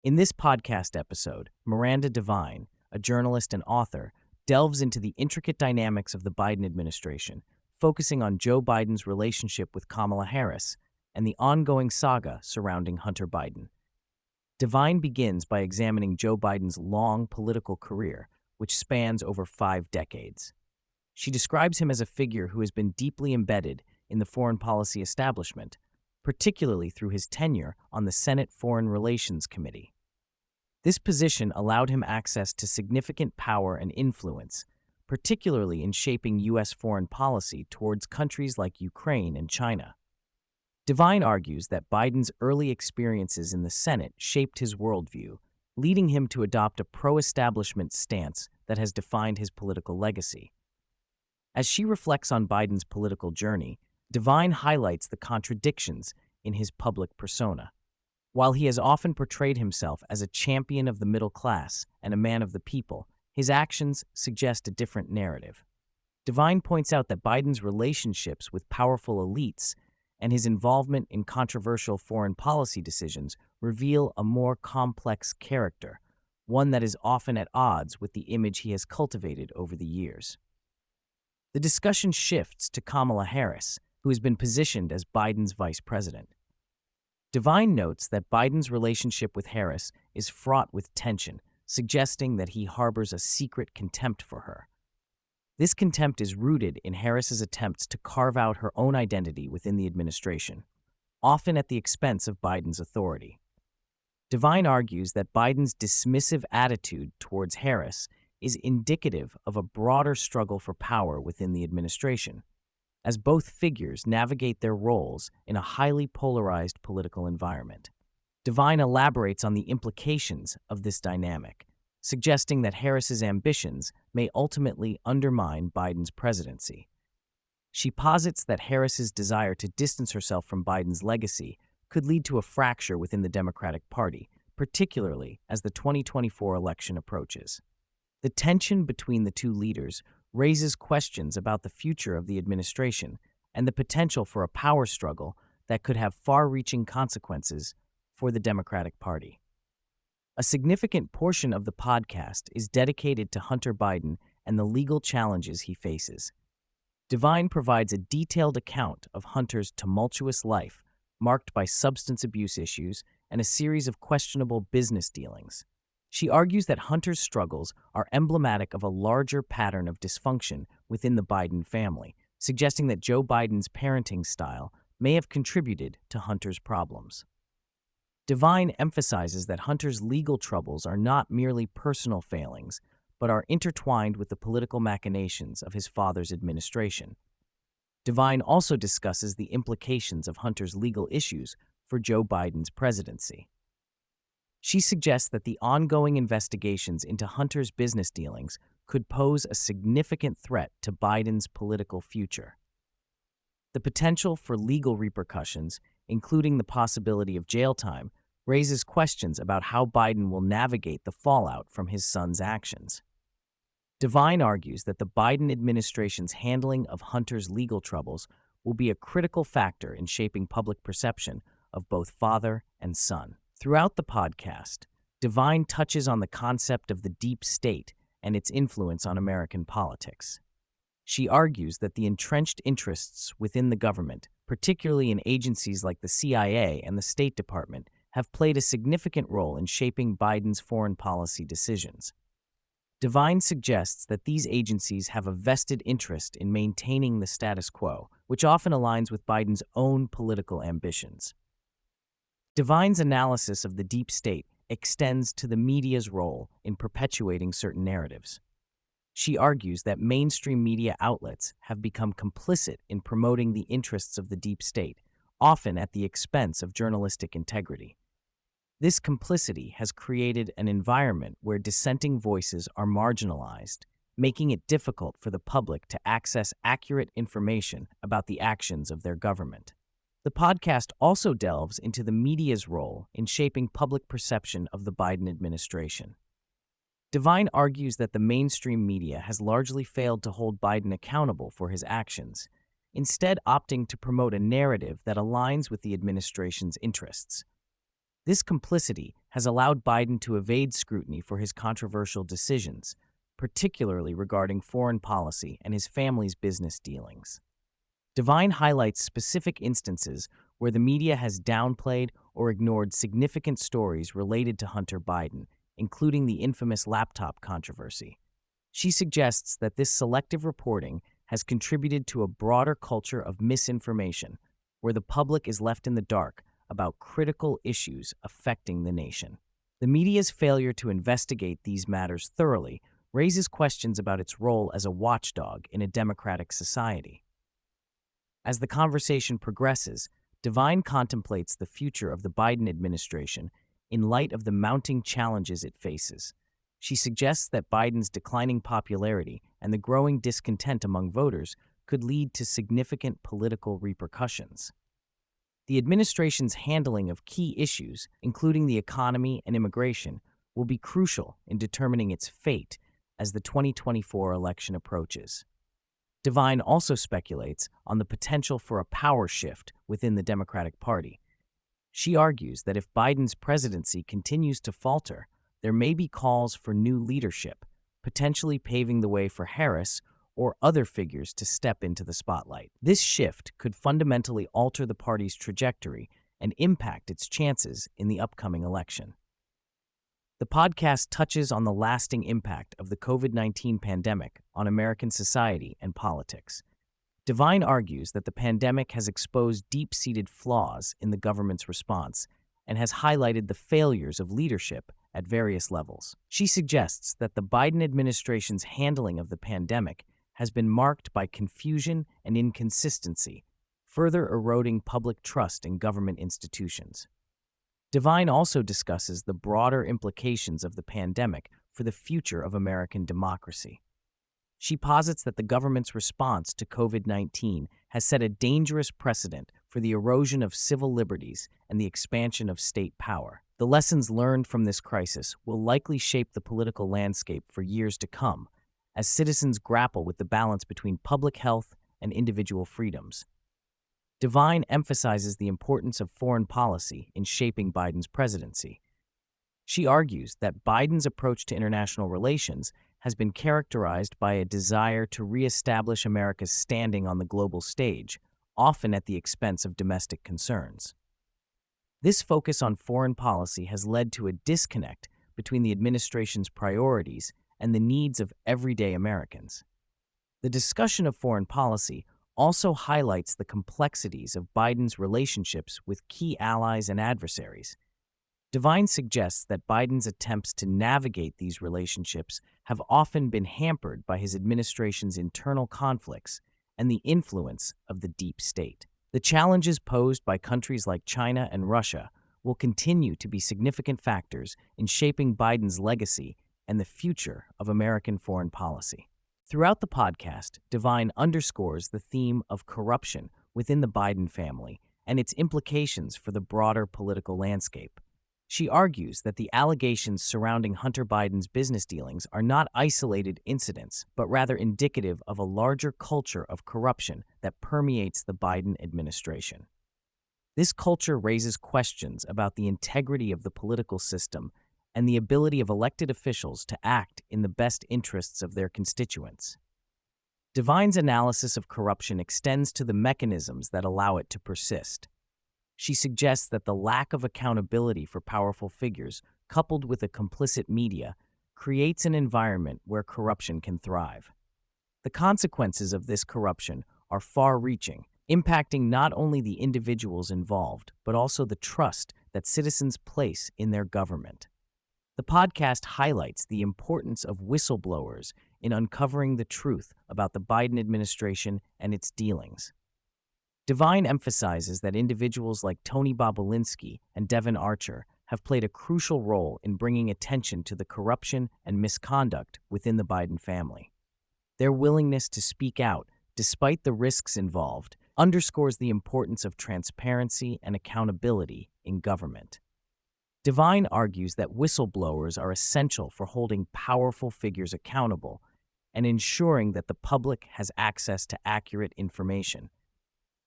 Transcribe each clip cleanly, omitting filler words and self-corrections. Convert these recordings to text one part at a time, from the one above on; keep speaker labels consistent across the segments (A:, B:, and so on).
A: In this podcast episode, Miranda Devine, a journalist and author, delves into the intricate dynamics of the Biden administration, focusing on Joe Biden's relationship with Kamala Harris and the ongoing saga surrounding Hunter Biden. Devine begins by examining Joe Biden's long political career, which spans over 5 decades. She describes him as a figure who has been deeply embedded in the foreign policy establishment, particularly through his tenure on the Senate Foreign Relations Committee. This position allowed him access to significant power and influence, particularly in shaping U.S. foreign policy towards countries like Ukraine and China. Devine argues that Biden's early experiences in the Senate shaped his worldview, leading him to adopt a pro-establishment stance that has defined his political legacy. As she reflects on Biden's political journey, Devine highlights the contradictions in his public persona. While he has often portrayed himself as a champion of the middle class and a man of the people, his actions suggest a different narrative. Devine points out that Biden's relationships with powerful elites and his involvement in controversial foreign policy decisions reveal a more complex character, one that is often at odds with the image he has cultivated over the years. The discussion shifts to Kamala Harris, who has been positioned as Biden's vice president. Devine notes that Biden's relationship with Harris is fraught with tension, suggesting that he harbors a secret contempt for her. This contempt is rooted in Harris's attempts to carve out her own identity within the administration, often at the expense of Biden's authority. Devine argues that Biden's dismissive attitude towards Harris is indicative of a broader struggle for power within the administration, as both figures navigate their roles in a highly polarized political environment. Devine elaborates on the implications of this dynamic, suggesting that Harris's ambitions may ultimately undermine Biden's presidency. She posits that Harris's desire to distance herself from Biden's legacy could lead to a fracture within the Democratic Party, particularly as the 2024 election approaches. The tension between the two leaders raises questions about the future of the administration and the potential for a power struggle that could have far-reaching consequences for the Democratic Party. A significant portion of the podcast is dedicated to Hunter Biden and the legal challenges he faces. Devine provides a detailed account of Hunter's tumultuous life, marked by substance abuse issues and a series of questionable business dealings. She argues that Hunter's struggles are emblematic of a larger pattern of dysfunction within the Biden family, suggesting that Joe Biden's parenting style may have contributed to Hunter's problems. Devine emphasizes that Hunter's legal troubles are not merely personal failings, but are intertwined with the political machinations of his father's administration. Devine also discusses the implications of Hunter's legal issues for Joe Biden's presidency. She suggests that the ongoing investigations into Hunter's business dealings could pose a significant threat to Biden's political future. The potential for legal repercussions, including the possibility of jail time, raises questions about how Biden will navigate the fallout from his son's actions. Devine argues that the Biden administration's handling of Hunter's legal troubles will be a critical factor in shaping public perception of both father and son. Throughout the podcast, Devine touches on the concept of the deep state and its influence on American politics. She argues that the entrenched interests within the government, particularly in agencies like the CIA and the State Department, have played a significant role in shaping Biden's foreign policy decisions. Devine suggests that these agencies have a vested interest in maintaining the status quo, which often aligns with Biden's own political ambitions. Devine's analysis of the deep state extends to the media's role in perpetuating certain narratives. She argues that mainstream media outlets have become complicit in promoting the interests of the deep state, often at the expense of journalistic integrity. This complicity has created an environment where dissenting voices are marginalized, making it difficult for the public to access accurate information about the actions of their government. The podcast also delves into the media's role in shaping public perception of the Biden administration. Devine argues that the mainstream media has largely failed to hold Biden accountable for his actions, instead opting to promote a narrative that aligns with the administration's interests. This complicity has allowed Biden to evade scrutiny for his controversial decisions, particularly regarding foreign policy and his family's business dealings. Devine highlights specific instances where the media has downplayed or ignored significant stories related to Hunter Biden, including the infamous laptop controversy. She suggests that this selective reporting has contributed to a broader culture of misinformation, where the public is left in the dark about critical issues affecting the nation. The media's failure to investigate these matters thoroughly raises questions about its role as a watchdog in a democratic society. As the conversation progresses, Devine contemplates the future of the Biden administration in light of the mounting challenges it faces. She suggests that Biden's declining popularity and the growing discontent among voters could lead to significant political repercussions. The administration's handling of key issues, including the economy and immigration, will be crucial in determining its fate as the 2024 election approaches. Devine also speculates on the potential for a power shift within the Democratic Party. She argues that if Biden's presidency continues to falter, there may be calls for new leadership, potentially paving the way for Harris or other figures to step into the spotlight. This shift could fundamentally alter the party's trajectory and impact its chances in the upcoming election. The podcast touches on the lasting impact of the COVID-19 pandemic on American society and politics. Devine argues that the pandemic has exposed deep-seated flaws in the government's response and has highlighted the failures of leadership at various levels. She suggests that the Biden administration's handling of the pandemic has been marked by confusion and inconsistency, further eroding public trust in government institutions. Devine also discusses the broader implications of the pandemic for the future of American democracy. She posits that the government's response to COVID-19 has set a dangerous precedent for the erosion of civil liberties and the expansion of state power. The lessons learned from this crisis will likely shape the political landscape for years to come, as citizens grapple with the balance between public health and individual freedoms. Devine emphasizes the importance of foreign policy in shaping Biden's presidency. She argues that Biden's approach to international relations has been characterized by a desire to reestablish America's standing on the global stage, often at the expense of domestic concerns. This focus on foreign policy has led to a disconnect between the administration's priorities and the needs of everyday Americans. The discussion of foreign policy also highlights the complexities of Biden's relationships with key allies and adversaries. Devine suggests that Biden's attempts to navigate these relationships have often been hampered by his administration's internal conflicts and the influence of the deep state. The challenges posed by countries like China and Russia will continue to be significant factors in shaping Biden's legacy and the future of American foreign policy. Throughout the podcast, Devine underscores the theme of corruption within the Biden family and its implications for the broader political landscape. She argues that the allegations surrounding Hunter Biden's business dealings are not isolated incidents, but rather indicative of a larger culture of corruption that permeates the Biden administration. This culture raises questions about the integrity of the political system and the ability of elected officials to act in the best interests of their constituents. Devine's analysis of corruption extends to the mechanisms that allow it to persist. She suggests that the lack of accountability for powerful figures, coupled with a complicit media, creates an environment where corruption can thrive. The consequences of this corruption are far-reaching, impacting not only the individuals involved, but also the trust that citizens place in their government. The podcast highlights the importance of whistleblowers in uncovering the truth about the Biden administration and its dealings. Devine emphasizes that individuals like Tony Bobulinski and Devin Archer have played a crucial role in bringing attention to the corruption and misconduct within the Biden family. Their willingness to speak out, despite the risks involved, underscores the importance of transparency and accountability in government. Devine argues that whistleblowers are essential for holding powerful figures accountable and ensuring that the public has access to accurate information.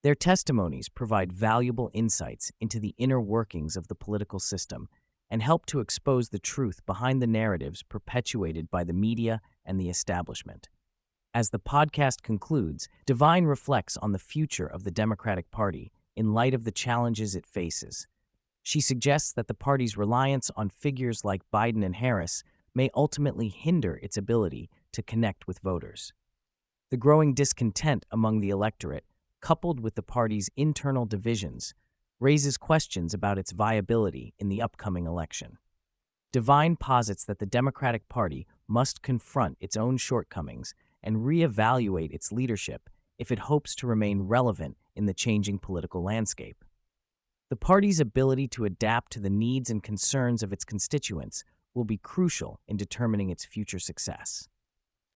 A: Their testimonies provide valuable insights into the inner workings of the political system and help to expose the truth behind the narratives perpetuated by the media and the establishment. As the podcast concludes, Devine reflects on the future of the Democratic Party in light of the challenges it faces. She suggests that the party's reliance on figures like Biden and Harris may ultimately hinder its ability to connect with voters. The growing discontent among the electorate, coupled with the party's internal divisions, raises questions about its viability in the upcoming election. Devine posits that the Democratic Party must confront its own shortcomings and reevaluate its leadership if it hopes to remain relevant in the changing political landscape. The party's ability to adapt to the needs and concerns of its constituents will be crucial in determining its future success.